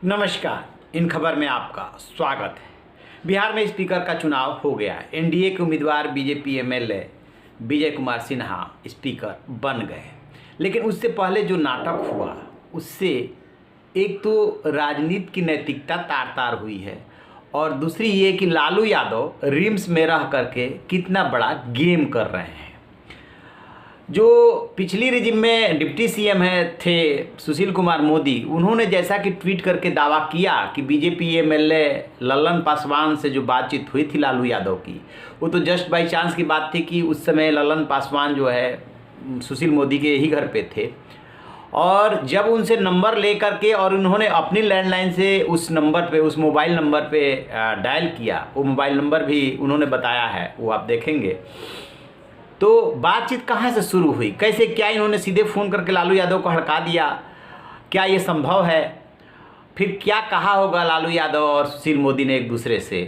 नमस्कार। इन खबर में आपका स्वागत है। बिहार में स्पीकर का चुनाव हो गया है। एनडीए के उम्मीदवार BJP MLA Vijay Kumar Sinha speaker बन गए, लेकिन उससे पहले जो नाटक हुआ उससे एक तो राजनीति की नैतिकता तार तार हुई है और दूसरी ये कि लालू यादव रिम्स में रह करके कितना बड़ा गेम कर रहे हैं। जो पिछली रिजिम में डिप्टी सीएम थे सुशील कुमार मोदी, उन्होंने जैसा कि ट्वीट करके दावा किया कि बीजेपी एमएलए लल्लन पासवान से जो बातचीत हुई थी लालू यादव की, वो तो जस्ट बाई चांस की बात थी कि उस समय लल्लन पासवान जो है सुशील मोदी के ही घर पे थे और जब उनसे नंबर ले करके और उन्होंने अपनी लैंडलाइन से उस नंबर पे, उस मोबाइल नंबर पे डायल किया, वो मोबाइल नंबर भी उन्होंने बताया है, वो आप देखेंगे। तो बातचीत कहाँ से शुरू हुई, कैसे, क्या इन्होंने सीधे फ़ोन करके लालू यादव को हड़का दिया, क्या ये संभव है? फिर क्या कहा होगा लालू यादव और सुशील मोदी ने एक दूसरे से?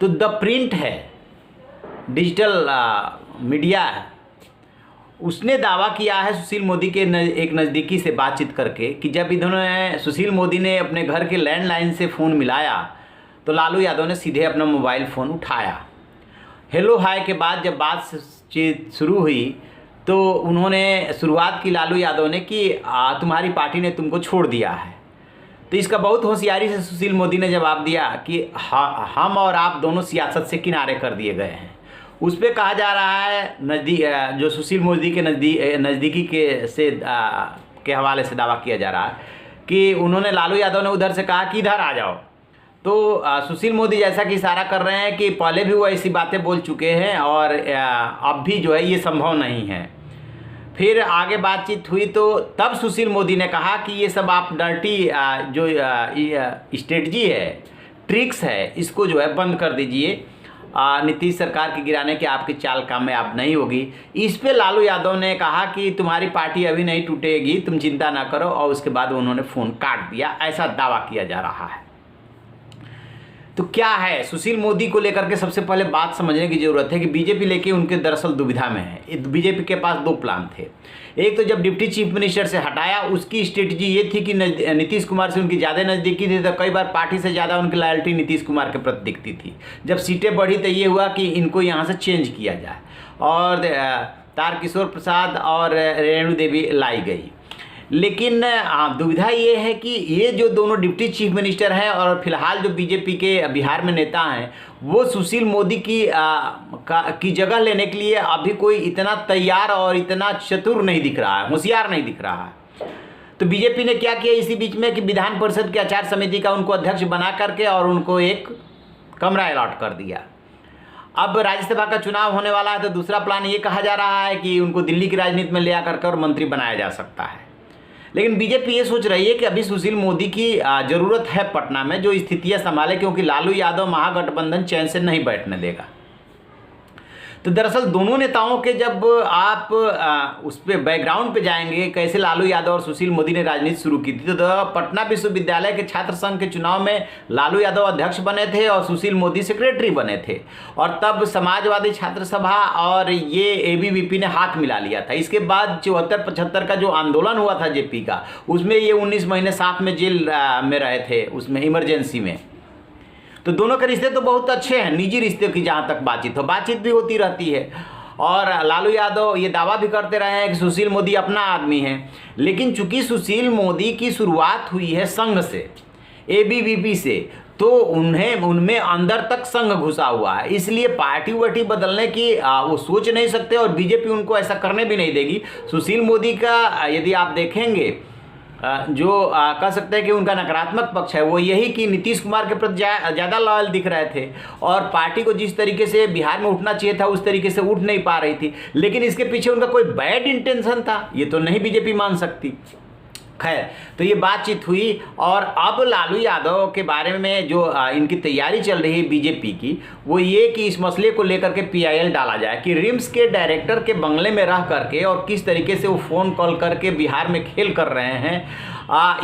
तो द प्रिंट है, डिजिटल मीडिया है, उसने दावा किया है सुशील मोदी के एक नज़दीकी से बातचीत करके कि जब इन्होंने सुशील मोदी ने अपने घर के लैंडलाइन से फ़ोन मिलाया तो लालू यादव ने सीधे अपना मोबाइल फ़ोन उठाया। हेलो हाय के बाद जब बातचीत शुरू हुई तो उन्होंने शुरुआत की लालू यादव ने कि तुम्हारी पार्टी ने तुमको छोड़ दिया है। तो इसका बहुत होशियारी से सुशील मोदी ने जवाब दिया कि हम और आप दोनों सियासत से किनारे कर दिए गए हैं। उस पर कहा जा रहा है जो सुशील मोदी के नज़दीकी के हवाले से दावा किया जा रहा है कि उन्होंने लालू यादव ने उधर से कहा कि इधर आ जाओ। तो सुशील मोदी जैसा कि इशारा कर रहे हैं कि पहले भी वो ऐसी बातें बोल चुके हैं और अब भी जो है ये संभव नहीं है। फिर आगे बातचीत हुई तो तब सुशील मोदी ने कहा कि ये सब आप डर्टी जो स्ट्रेटजी है, ट्रिक्स है, इसको जो है बंद कर दीजिए। नीतीश सरकार के गिराने के आपकी चाल काम में आप नहीं होगी। इस पे लालू यादव ने कहा कि तुम्हारी पार्टी अभी नहीं टूटेगी, तुम चिंता ना करो, और उसके बाद उन्होंने फ़ोन काट दिया, ऐसा दावा किया जा रहा है। तो क्या है, सुशील मोदी को लेकर के सबसे पहले बात समझने की ज़रूरत है कि बीजेपी लेके उनके दरअसल दुविधा में है। बीजेपी के पास दो प्लान थे। एक तो जब डिप्टी चीफ मिनिस्टर से हटाया, उसकी स्ट्रेटजी ये थी कि नीतीश कुमार से उनकी ज़्यादा नज़दीकी थी, तो कई बार पार्टी से ज़्यादा उनकी लॉयल्टी नीतीश कुमार के प्रति दिखती थी। जब सीटें बढ़ी तो ये हुआ कि इनको यहाँ से चेंज किया जाए और तारकिशोर प्रसाद और रेणु देवी लाई गई। लेकिन दुविधा ये है कि ये जो दोनों डिप्टी चीफ मिनिस्टर हैं और फिलहाल जो बीजेपी के बिहार में नेता हैं, वो सुशील मोदी की जगह लेने के लिए अभी कोई इतना तैयार और इतना चतुर नहीं दिख रहा है, होशियार नहीं दिख रहा है। तो बीजेपी ने क्या किया इसी बीच में कि विधान परिषद की आचार समिति का उनको अध्यक्ष बना करके और उनको एक कमरा अलॉट कर दिया। अब राज्यसभा का चुनाव होने वाला है तो दूसरा प्लान ये कहा जा रहा है कि उनको दिल्ली की राजनीति में ले आकर और मंत्री बनाया जा सकता है। लेकिन बीजेपी ये सोच रही है कि अभी सुशील मोदी की ज़रूरत है पटना में, जो स्थितियां संभाले, क्योंकि लालू यादव महागठबंधन चैन से नहीं बैठने देगा। तो दरअसल दोनों नेताओं के जब आप उस पर बैकग्राउंड पे जाएंगे, कैसे लालू यादव और सुशील मोदी ने राजनीति शुरू की थी, तो पटना विश्वविद्यालय के छात्र संघ के चुनाव में लालू यादव अध्यक्ष बने थे और सुशील मोदी सेक्रेटरी बने थे। और तब समाजवादी छात्र सभा और ये एबीवीपी ने हाथ मिला लिया था। इसके बाद 74-75 का जो आंदोलन हुआ था जेपी का, उसमें ये 19 महीने साथ में जेल में रहे थे, उसमें इमरजेंसी में। तो दोनों के रिश्ते तो बहुत अच्छे हैं, निजी रिश्ते की जहाँ तक बातचीत भी होती रहती है। और लालू यादव ये दावा भी करते रहे हैं कि सुशील मोदी अपना आदमी है। लेकिन चूंकि सुशील मोदी की शुरुआत हुई है संघ से, एबीवीपी से, तो उनमें अंदर तक संघ घुसा हुआ है, इसलिए पार्टी वार्टी बदलने की वो सोच नहीं सकते और बीजेपी उनको ऐसा करने भी नहीं देगी। सुशील मोदी का यदि आप देखेंगे जो कह सकते हैं कि उनका नकारात्मक पक्ष है वो यही कि नीतीश कुमार के प्रति ज़्यादा लॉयल दिख रहे थे और पार्टी को जिस तरीके से बिहार में उठना चाहिए था उस तरीके से उठ नहीं पा रही थी। लेकिन इसके पीछे उनका कोई बैड इंटेंशन था, ये तो नहीं बीजेपी मान सकती। खैर, तो ये बातचीत हुई और अब लालू यादव के बारे में जो इनकी तैयारी चल रही है बीजेपी की, वो ये कि इस मसले को लेकर के पीआईएल डाला जाए कि रिम्स के डायरेक्टर के बंगले में रह करके और किस तरीके से वो फ़ोन कॉल करके बिहार में खेल कर रहे हैं,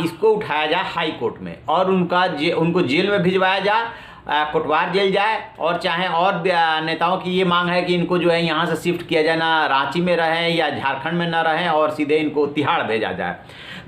इसको उठाया जाए हाई कोर्ट में और उनको जेल में भिजवाया जाए, कोटवार जेल जाए। और चाहे और नेताओं की ये मांग है कि इनको जो है यहाँ से शिफ्ट किया जाए, ना रांची में रहें या झारखंड में ना रहें और सीधे इनको तिहाड़ भेजा जाए।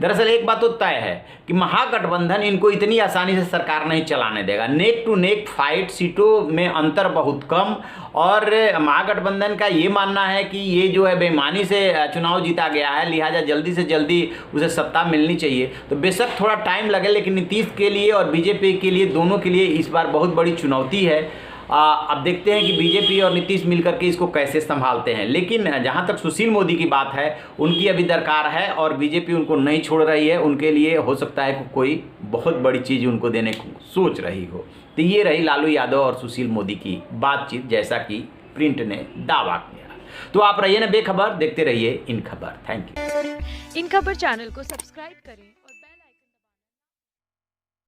दरअसल एक बात तो तय है कि महागठबंधन इनको इतनी आसानी से सरकार नहीं चलाने देगा। नेक टू नेक फाइट, सीटों में अंतर बहुत कम, और महागठबंधन का ये मानना है कि ये जो है बेईमानी से चुनाव जीता गया है, लिहाजा जल्दी से जल्दी उसे सत्ता मिलनी चाहिए। तो बेशक थोड़ा टाइम लगे, लेकिन नीतीश के लिए और बीजेपी के लिए, दोनों के लिए इस बार बहुत बड़ी चुनौती है। अब देखते हैं कि बीजेपी और नीतीश मिलकर के इसको कैसे संभालते हैं। लेकिन जहां तक सुशील मोदी की बात है, उनकी अभी दरकार है और बीजेपी उनको नहीं छोड़ रही है। उनके लिए हो सकता है कि कोई बहुत बड़ी चीज़ उनको देने को सोच रही हो। तो ये रही लालू यादव और सुशील मोदी की बातचीत, जैसा कि प्रिंट ने दावा किया। तो आप रहिए ना बेखबर, देखते रहिए इन खबर। Thank you. इन खबर चैनल को सब्सक्राइब करें।